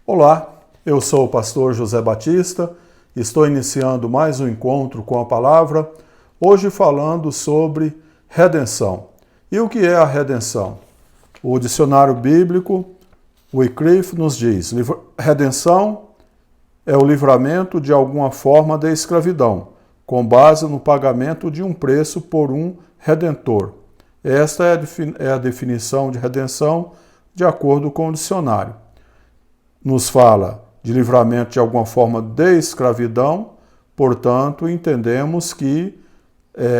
Olá, eu sou o pastor José Batista, estou iniciando mais um encontro com a palavra, hoje falando sobre redenção. E o que é a redenção? O dicionário bíblico, Wycliffe, nos diz: redenção é o livramento de alguma forma da escravidão, com base no pagamento de um preço por um redentor. Esta é a definição de redenção de acordo com o dicionário. Nos fala de livramento de alguma forma de escravidão, portanto, entendemos que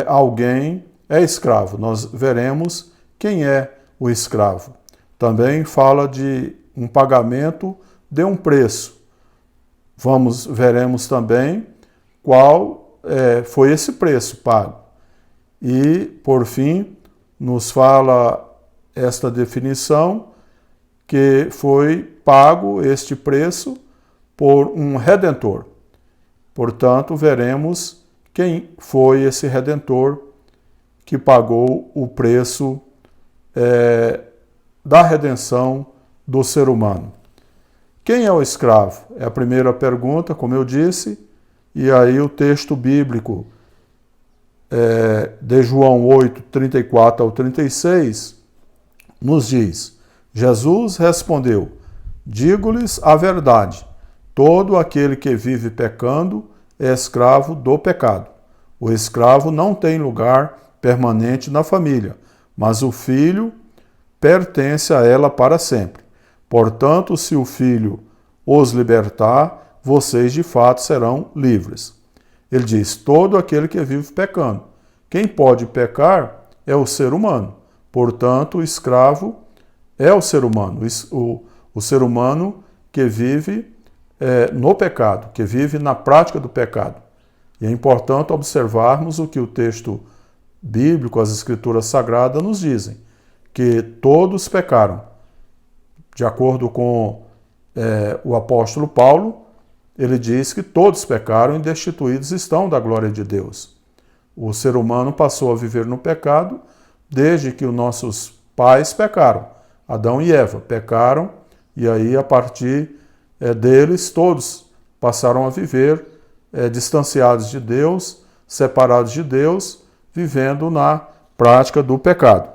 alguém é escravo. Nós veremos quem é o escravo. Também fala de um pagamento de um preço. Veremos também qual foi esse preço pago. E, por fim, nos fala esta definição que foi pago este preço por um redentor. Portanto, veremos quem foi esse redentor que pagou o preço da redenção do ser humano. Quem é o escravo? É a primeira pergunta, como eu disse, e aí o texto bíblico de João 8, 34 ao 36, nos diz: Jesus respondeu: digo-lhes a verdade, todo aquele que vive pecando é escravo do pecado. O escravo não tem lugar permanente na família, mas o filho pertence a ela para sempre. Portanto, se o filho os libertar, vocês de fato serão livres. Ele diz: todo aquele que vive pecando. Quem pode pecar é o ser humano. Portanto, o escravo é o ser humano. O ser humano que vive no pecado, que vive na prática do pecado. E é importante observarmos o que o texto bíblico, as escrituras sagradas, nos dizem: que todos pecaram. De acordo com o apóstolo Paulo, ele diz que todos pecaram e destituídos estão da glória de Deus. O ser humano passou a viver no pecado desde que os nossos pais pecaram. Adão e Eva pecaram, e aí a partir deles todos passaram a viver distanciados de Deus, separados de Deus, vivendo na prática do pecado.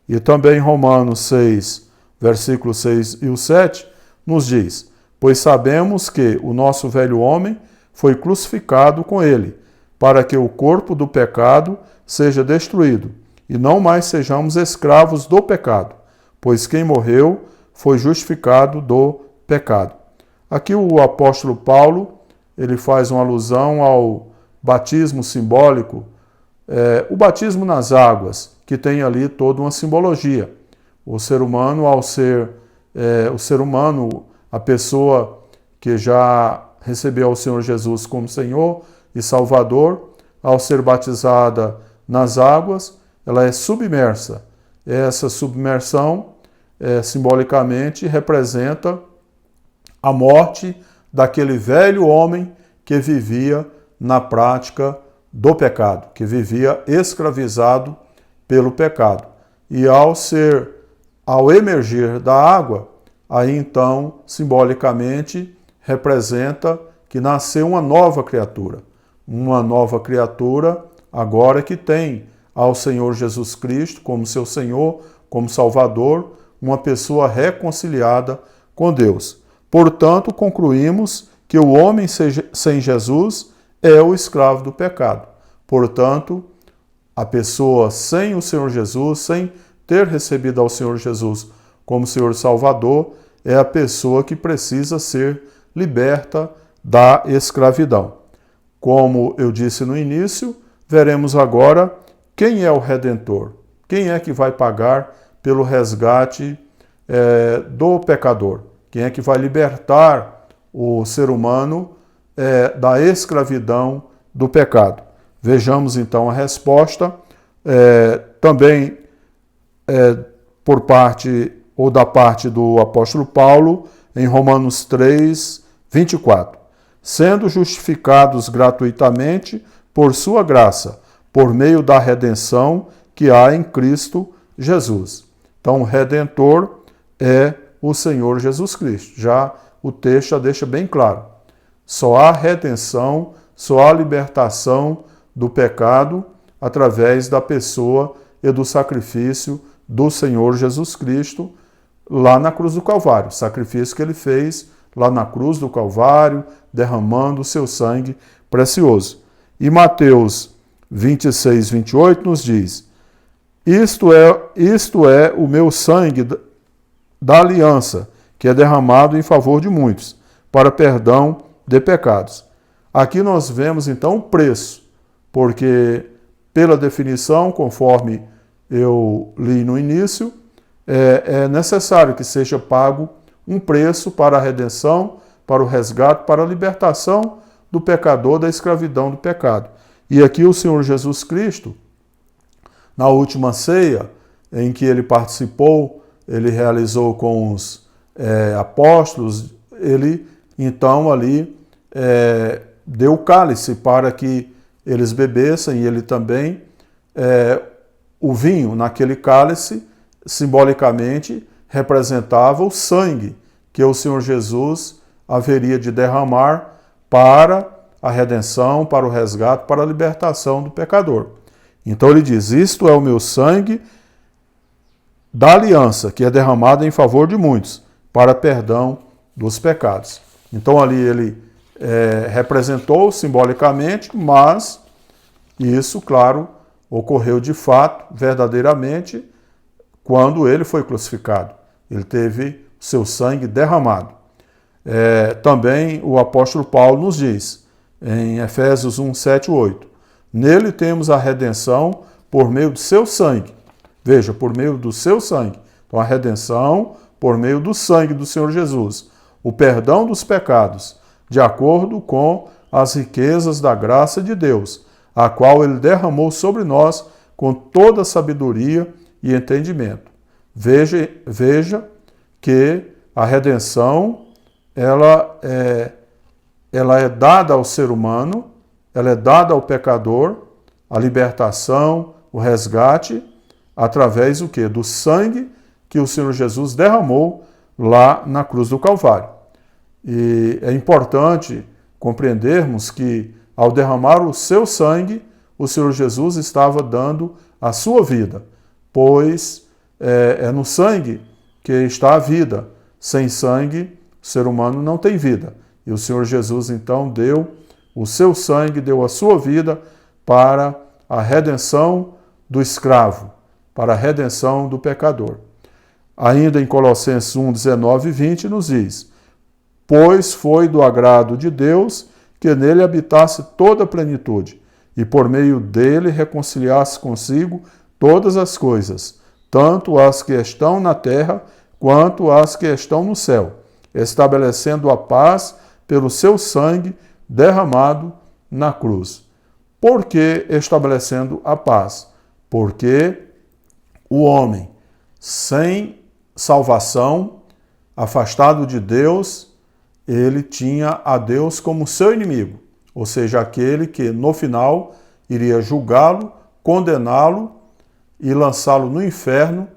E também Romanos 6, versículos 6 e o 7, nos diz: pois sabemos que o nosso velho homem foi crucificado com ele, para que o corpo do pecado seja destruído, e não mais sejamos escravos do pecado, pois quem morreu foi justificado do pecado. Aqui o apóstolo Paulo, ele faz uma alusão ao batismo simbólico, o batismo nas águas, que tem ali toda uma simbologia. O ser humano, a pessoa que já recebeu o Senhor Jesus como Senhor e Salvador, ao ser batizada nas águas, ela é submersa. Essa submersão, simbolicamente, representa a morte daquele velho homem que vivia na prática do pecado, que vivia escravizado pelo pecado. E ao emergir da água, aí então, simbolicamente, representa que nasceu uma nova criatura. Uma nova criatura agora que tem ao Senhor Jesus Cristo como seu Senhor, como Salvador, uma pessoa reconciliada com Deus. Portanto, concluímos que o homem sem Jesus é o escravo do pecado. Portanto, a pessoa sem o Senhor Jesus, sem ter recebido ao Senhor Jesus como Senhor Salvador, é a pessoa que precisa ser liberta da escravidão. Como eu disse no início, veremos agora quem é o Redentor. Quem é que vai pagar pelo resgate do pecador? Quem é que vai libertar o ser humano da escravidão do pecado? Vejamos então a resposta, também por parte ou da parte do apóstolo Paulo, em Romanos 3, 24. Sendo justificados gratuitamente por sua graça, por meio da redenção que há em Cristo Jesus. Então, o Redentor é o Senhor Jesus Cristo. Já o texto já deixa bem claro. Só há redenção, só há libertação do pecado através da pessoa e do sacrifício do Senhor Jesus Cristo lá na cruz do Calvário. O sacrifício que ele fez lá na cruz do Calvário, derramando o seu sangue precioso. E Mateus 26, 28 nos diz: Isto é o meu sangue da aliança, que é derramado em favor de muitos, para perdão de pecados. Aqui nós vemos então o preço, porque pela definição, conforme eu li no início, é necessário que seja pago um preço para a redenção, para o resgate, para a libertação do pecador da escravidão do pecado. E aqui o Senhor Jesus Cristo, na última ceia, em que ele participou, ele realizou com os apóstolos, ele então ali deu o cálice para que eles bebessem, e ele também, o vinho naquele cálice, simbolicamente, representava o sangue que o Senhor Jesus haveria de derramar para a redenção, para o resgate, para a libertação do pecador. Então ele diz: isto é o meu sangue da aliança, que é derramado em favor de muitos, para perdão dos pecados. Então ali ele representou simbolicamente, mas isso, claro, ocorreu de fato, verdadeiramente, quando ele foi crucificado. Ele teve seu sangue derramado. Também o apóstolo Paulo nos diz, em Efésios 1, 7, 8, nele temos a redenção por meio do seu sangue. Veja, por meio do seu sangue. Então a redenção por meio do sangue do Senhor Jesus. O perdão dos pecados, de acordo com as riquezas da graça de Deus, a qual ele derramou sobre nós com toda sabedoria e entendimento. Veja que a redenção ela é dada ao ser humano, ela é dada ao pecador, a libertação, o resgate, através do quê? Do sangue que o Senhor Jesus derramou lá na cruz do Calvário. E é importante compreendermos que, ao derramar o seu sangue, o Senhor Jesus estava dando a sua vida, pois é no sangue que está a vida. Sem sangue, o ser humano não tem vida. E o Senhor Jesus, então, deu o seu sangue, deu a sua vida para a redenção do escravo, para a redenção do pecador. Ainda em Colossenses 1, 19 e 20 nos diz: pois foi do agrado de Deus que nele habitasse toda a plenitude, e por meio dele reconciliasse consigo todas as coisas, tanto as que estão na terra quanto as que estão no céu, estabelecendo a paz pelo seu sangue derramado na cruz. Por que estabelecendo a paz? Porque o homem sem salvação, afastado de Deus, ele tinha a Deus como seu inimigo, ou seja, aquele que no final iria julgá-lo, condená-lo e lançá-lo no inferno,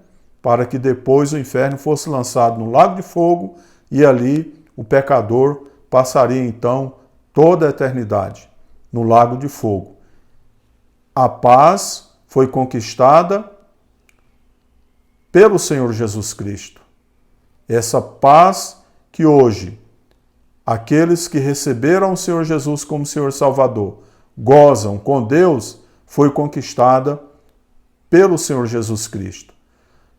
para que depois o inferno fosse lançado no lago de fogo e ali o pecador passaria então toda a eternidade no lago de fogo. A paz foi conquistada pelo Senhor Jesus Cristo. Essa paz que hoje aqueles que receberam o Senhor Jesus como Senhor Salvador gozam com Deus, foi conquistada pelo Senhor Jesus Cristo.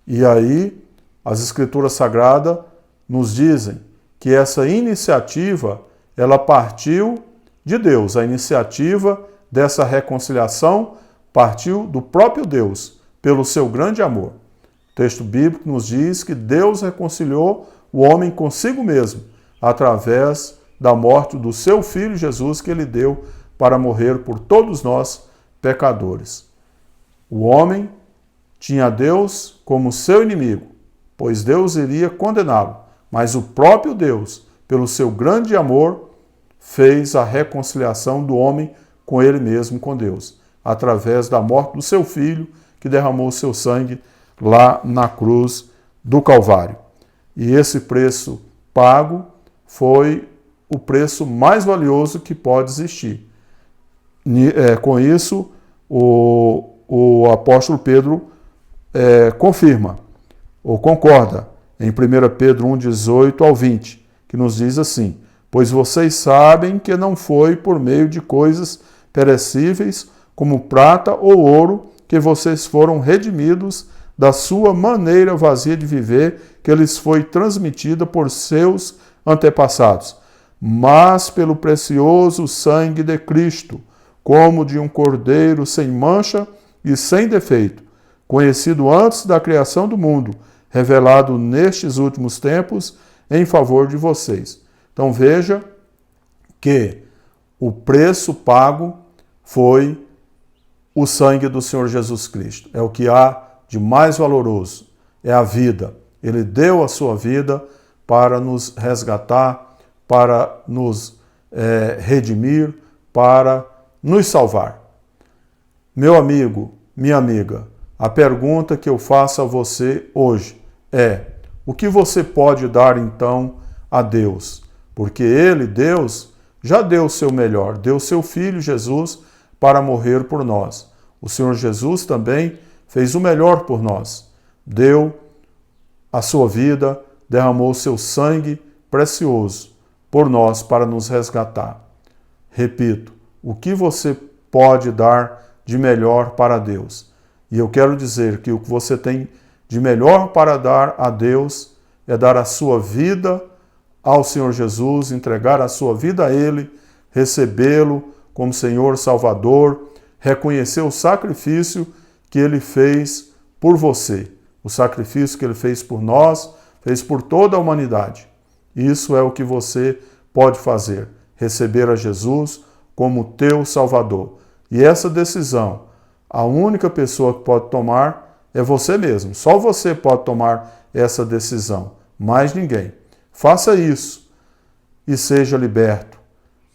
E aí, as Escrituras Sagradas nos dizem que essa iniciativa, ela partiu de Deus. A iniciativa dessa reconciliação partiu do próprio Deus, pelo seu grande amor. O texto bíblico nos diz que Deus reconciliou o homem consigo mesmo, através da morte do seu Filho Jesus, que ele deu para morrer por todos nós, pecadores. O homem tinha Deus como seu inimigo, pois Deus iria condená-lo, mas o próprio Deus, pelo seu grande amor, fez a reconciliação do homem com ele mesmo, com Deus, através da morte do seu Filho, que derramou o seu sangue lá na cruz do Calvário. E esse preço pago foi o preço mais valioso que pode existir. Com isso, o apóstolo Pedro confirma, ou concorda, em 1 Pedro 1, 18 ao 20, que nos diz assim: pois vocês sabem que não foi por meio de coisas perecíveis, como prata ou ouro, que vocês foram redimidos da sua maneira vazia de viver, que lhes foi transmitida por seus antepassados, mas pelo precioso sangue de Cristo, como de um cordeiro sem mancha e sem defeito, conhecido antes da criação do mundo, revelado nestes últimos tempos em favor de vocês. Então veja que o preço pago foi o sangue do Senhor Jesus Cristo. É o que há de mais valoroso, é a vida. Ele deu a sua vida para nos resgatar, para nos redimir, para nos salvar. Meu amigo, minha amiga, a pergunta que eu faço a você hoje é: o que você pode dar então a Deus? Porque Ele, Deus, já deu o seu melhor, deu o seu Filho Jesus para morrer por nós. O Senhor Jesus também fez o melhor por nós. Deu a sua vida, derramou o seu sangue precioso por nós para nos resgatar. Repito, o que você pode dar de melhor para Deus? E eu quero dizer que o que você tem de melhor para dar a Deus é dar a sua vida ao Senhor Jesus, entregar a sua vida a Ele, recebê-lo como Senhor Salvador, reconhecer o sacrifício que Ele fez por você, o sacrifício que Ele fez por nós, fez por toda a humanidade. Isso é o que você pode fazer, receber a Jesus como teu Salvador. E essa decisão, a única pessoa que pode tomar é você mesmo. Só você pode tomar essa decisão, mais ninguém. Faça isso e seja liberto.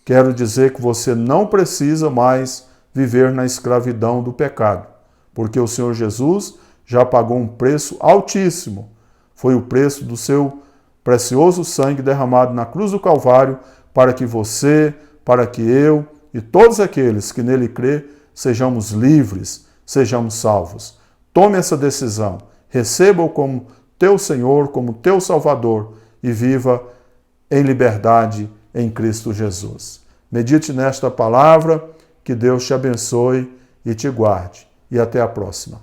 Quero dizer que você não precisa mais viver na escravidão do pecado, porque o Senhor Jesus já pagou um preço altíssimo. Foi o preço do seu precioso sangue derramado na cruz do Calvário para que você, para que eu e todos aqueles que nele crê sejamos livres, sejamos salvos. Tome essa decisão, receba-o como teu Senhor, como teu Salvador e viva em liberdade em Cristo Jesus. Medite nesta palavra, que Deus te abençoe e te guarde. E até a próxima.